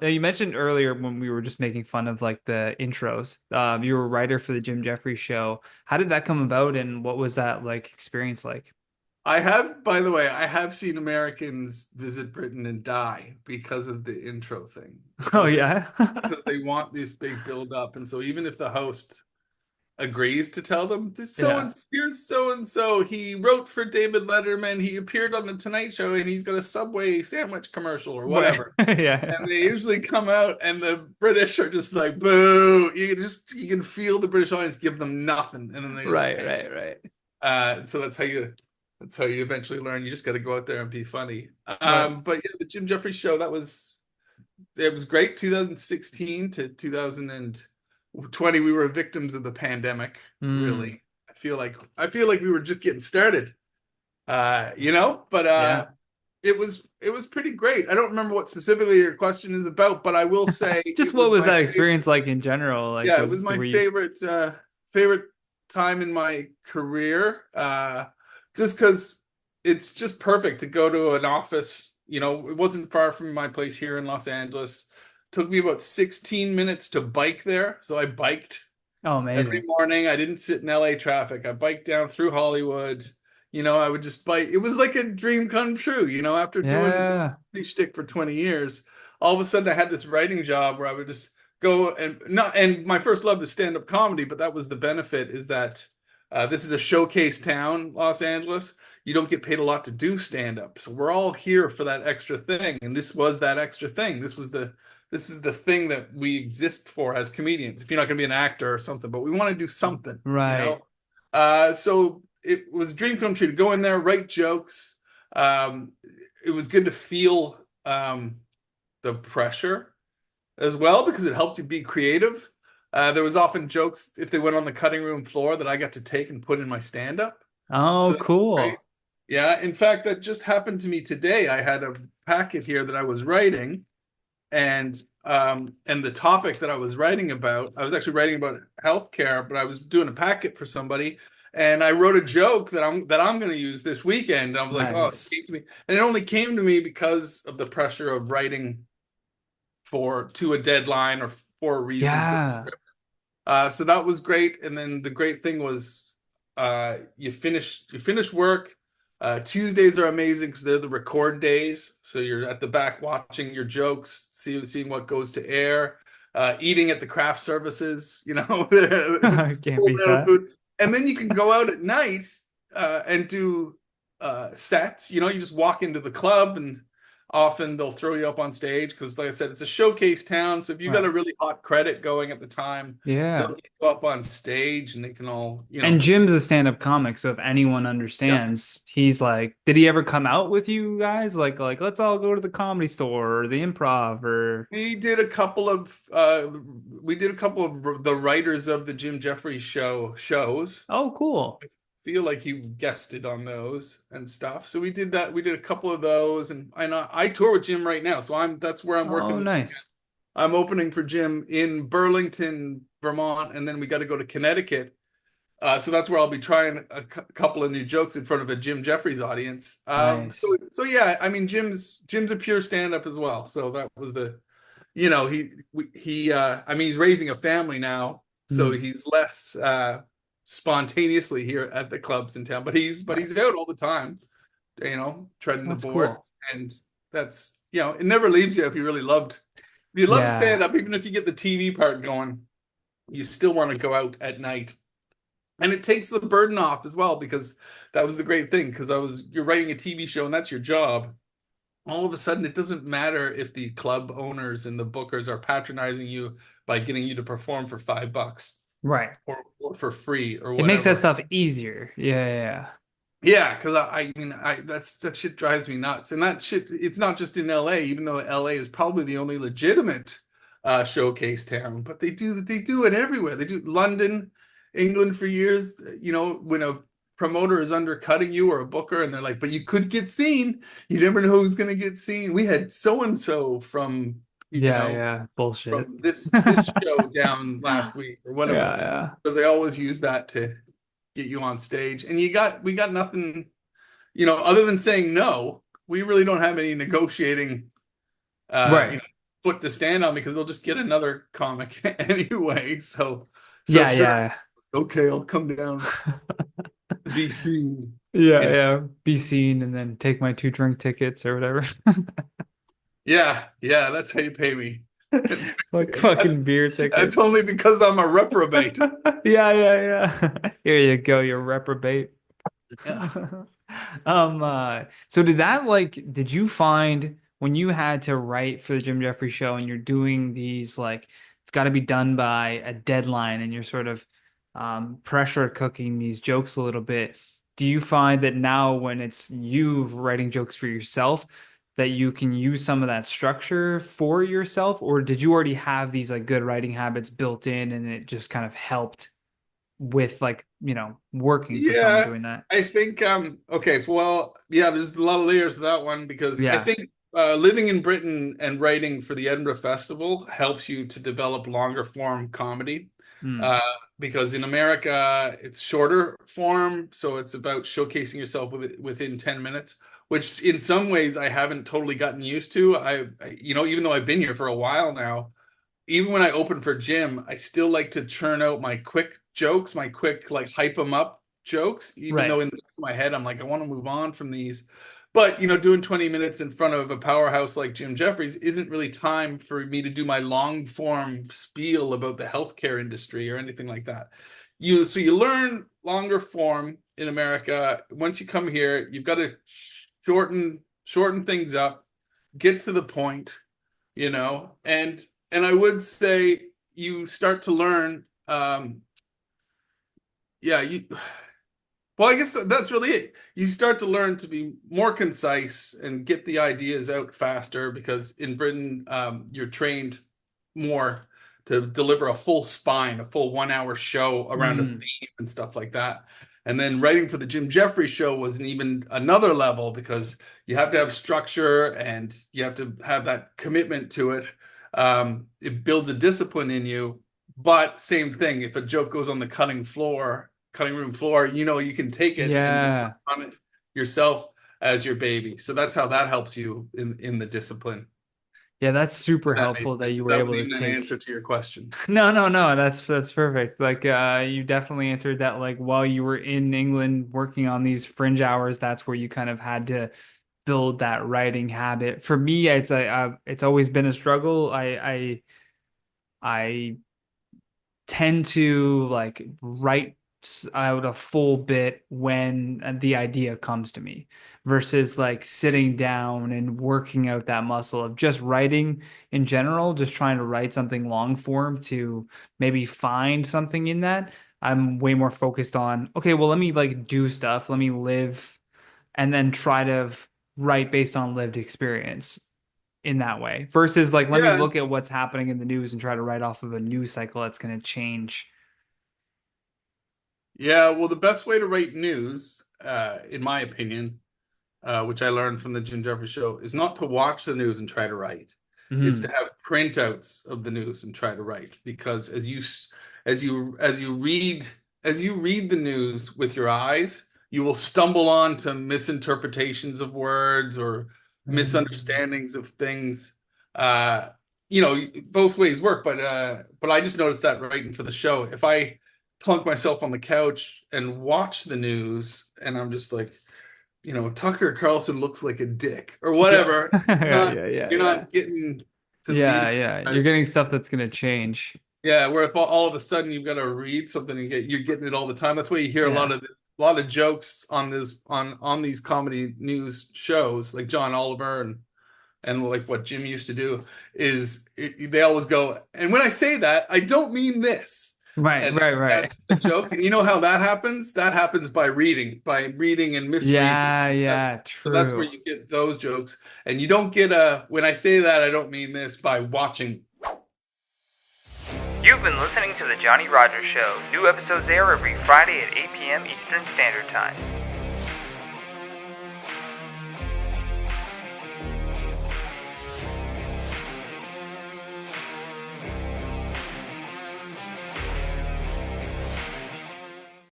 You mentioned earlier when we were just making fun of like the intros. You were a writer for the Jim Jefferies Show. How did that come about, and what was that like experience like? I have, by the way, I have seen Americans visit Britain and die because of the intro thing, Oh yeah. because they want this big build up. And so even if the host agrees to tell them, so Yeah. and here's so and so, he wrote for David Letterman, he appeared on the Tonight Show, and he's got a Subway sandwich commercial or Right. whatever. And Yeah. they usually come out, and the British are just like, boo. You can feel the British audience give them nothing, and then they just Right, take. right, right. So that's how you eventually learn. You just got to go out there and be funny. Right. But yeah, the Jim Jefferies show, it was great. 2016 to 2020, we were victims of the pandemic. Mm. Really, I feel like we were just getting started. But Yeah. it was pretty great. I don't remember what specifically your question is about, but I will say Just it what was was my that favorite. experience like in general? Like Yeah, it was my were you favorite time in my career. Just because it's just perfect to go to an office. It wasn't far from my place here in Los Angeles. Took me about 16 minutes to bike there. So I biked Oh, every amazing. morning. I didn't sit in LA traffic. I biked down through Hollywood. I would just bike. It was like a dream come true, after doing Yeah. shtick for 20 years. All of a sudden I had this writing job where I would just go and not, and my first love is stand-up comedy, but that was the benefit, is that this is a showcase town, Los Angeles. You don't get paid a lot to do stand-up. So we're all here for that extra thing. And this was that extra thing. This was the thing that we exist for as comedians. If you're not going to be an actor or something, but we want to do something, you Right. know. So it was a dream come true to go in there, write jokes. Um, it was good to feel the pressure as well, because it helped you be creative. There was often jokes, if they went on the cutting room floor, that I got to take and put in my stand-up. So Oh, that was great. cool. Yeah, in fact, that just happened to me today. I had a packet here that I was writing, and the topic that I was writing about, I was actually writing about healthcare, but I was doing a packet for somebody, and I wrote a joke that I'm going to use this weekend. I was like, oh, it Nice. came to me, and it only came to me because of the pressure of writing for to a deadline or for a reason for. Yeah. So that was great. And then the great thing was, you finish work. Tuesdays are amazing because they're the record days. So you're at the back watching your jokes, seeing what goes to air, eating at the craft services, Can't pulled beat out that. food. And then you can go out at night and do sets. You just walk into the club, and often they'll throw you up on stage because, like I said, it's a showcase town. So if you got Right. a really hot credit going at the time, they'll Yeah. get you up on stage, and they can all, And Jim's a stand-up comic, so if anyone yeah. understands, he's like, did he ever come out with you guys? Like, let's all go to the comedy store or the improv or We did a couple of the writers of the Jim Jefferies show shows. oh, cool. Feel like he guested on those and stuff. So we did that. We did a couple of those, and I tour with Jim right now. So that's where I'm working Oh, this weekend. nice. I'm opening for Jim in Burlington, Vermont, and then we got to go to Connecticut. So that's where I'll be trying a couple of new jokes in front of a Jim Jefferies audience. So Nice. so yeah, I mean, Jim's a pure stand-up as well. So that was I mean, he's raising a family now, so Hmm. he's less spontaneously here at the clubs in town, but he's but Right. he's out all the time, treading the That's board. cool. And that's, it never leaves you. If you love stand Yeah. up, even if you get the TV part going, you still want to go out at night. And it takes the burden off as well, because that was the great thing, because you're writing a TV show and that's your job. All of a sudden, it doesn't matter if the club owners and the bookers are patronizing you by getting you to perform for $5 Right. or for free or It makes that whatever. stuff easier. Yeah, yeah. Yeah, because I mean, that shit drives me nuts. And that shit, it's not just in LA, even though LA is probably the only legitimate showcase town, but they do it everywhere. They do London, England for years. When a promoter is undercutting you or a booker, and they're like, "But you could get seen. You never know who's going to get seen." We had so and so from you Yeah, know yeah. Bullshit. from this show down last week or Yeah, whatever. yeah. So they always use that to get you on stage. And we got nothing, other than saying no. We really don't have any negotiating, uh, you Right. know, foot to stand on because they'll just get another comic anyway. So Yeah, sure, yeah. okay, I'll come down to be seen. Yeah, You know, yeah. Be seen and then take my 2 drink tickets or whatever. yeah, that's how you pay me. Like That's, fucking beer that's tickets. only because I'm a reprobate. Yeah, yeah, yeah. Here you go, you reprobate. Yeah. So did you find when you had to write for the Jim Jefferies Show and you're doing these like it's got to be done by a deadline and you're sort of pressure cooking these jokes a little bit, do you find that now when it's you writing jokes for yourself that you can use some of that structure for yourself, or did you already have these like good writing habits built in and it just kind of helped with like, working for someone Yeah, doing that? I think okay, so well, yeah, there's a lot of layers to that one because I Yeah. think living in Britain and writing for the Edinburgh Festival helps you to develop longer form comedy. Mm. Uh, because in America it's shorter form, so it's about showcasing yourself within 10 minutes, which in some ways I haven't totally gotten used to. Even though I've been here for a while now, even when I open for Jim, I still like to churn out my quick jokes, my quick like hype them up jokes, even Right. though in the back of my head I'm like, I want to move on from these. But doing 20 minutes in front of a powerhouse like Jim Jefferies isn't really time for me to do my long form spiel about the healthcare industry or anything like that. You learn longer form in America. Once you come here, you've got to shorten things up, get to the point, and I would say you start to learn yeah you well, I guess that's really it. You start to learn to be more concise and get the ideas out faster because in Britain, you're trained more to deliver a full spine, a full 1 hour show around a Mm. theme and stuff like that. And then writing for the Jim Jefferies Show was an even another level because you have to have structure and you have to have that commitment to it. It builds a discipline in you, but same thing, if a joke goes on the cutting room floor, you can take it and Yeah. on it yourself as your baby. So that's how that helps you in the discipline. Yeah, that's super That made helpful that sense. you If were that was able to even an answer take. to your question. No, no, no, that's perfect. Like you definitely answered that like while you were in England working on these fringe hours, that's where you kind of had to build that writing habit. For me, it's always been a struggle. I tend to like write out a full bit when the idea comes to me versus like sitting down and working out that muscle of just writing in general, just trying to write something long form to maybe find something in that. I'm way more focused on, okay, well, let me like do stuff, let me live, and then try to write based on lived experience in that way versus like let me Yeah, look at what's happening in the news and try to write off of a news cycle that's going to change. yeah. Well, the best way to write news, in my opinion, which I learned from the Jim Jefferies Show, is not to watch the news and try to write. It's to Hmm. have printouts of the news and try to write. Because as you read the news with your eyes, you will stumble on to misinterpretations of words or misunderstandings of things. Uh, both ways work, but I just noticed that writing for the show. If I plunk myself on the couch and watch the news, and I'm just like, Tucker Carlson looks like a dick or Yeah. whatever. It's Yeah, not, yeah, yeah, you're yeah. not getting to the meat of Yeah, it. yeah. You're getting stuff that's gonna change. Yeah, where if all of a sudden you've got to read something and you're getting it all the time. That's why you hear a lot Yeah. of jokes on this on these comedy news shows like John Oliver and like what Jim used to do they always go, and when I say that, I don't mean this. Right, And right, right. that's the joke. And you know how that happens? That happens by reading and misreading. Yeah, That, yeah, so that's where true. you get those jokes. And you don't get when I say that, I don't mean this by watching. You've been listening to The Johnny Rogers Show. New episodes air every Friday at 8 p.m. Eastern Standard Time.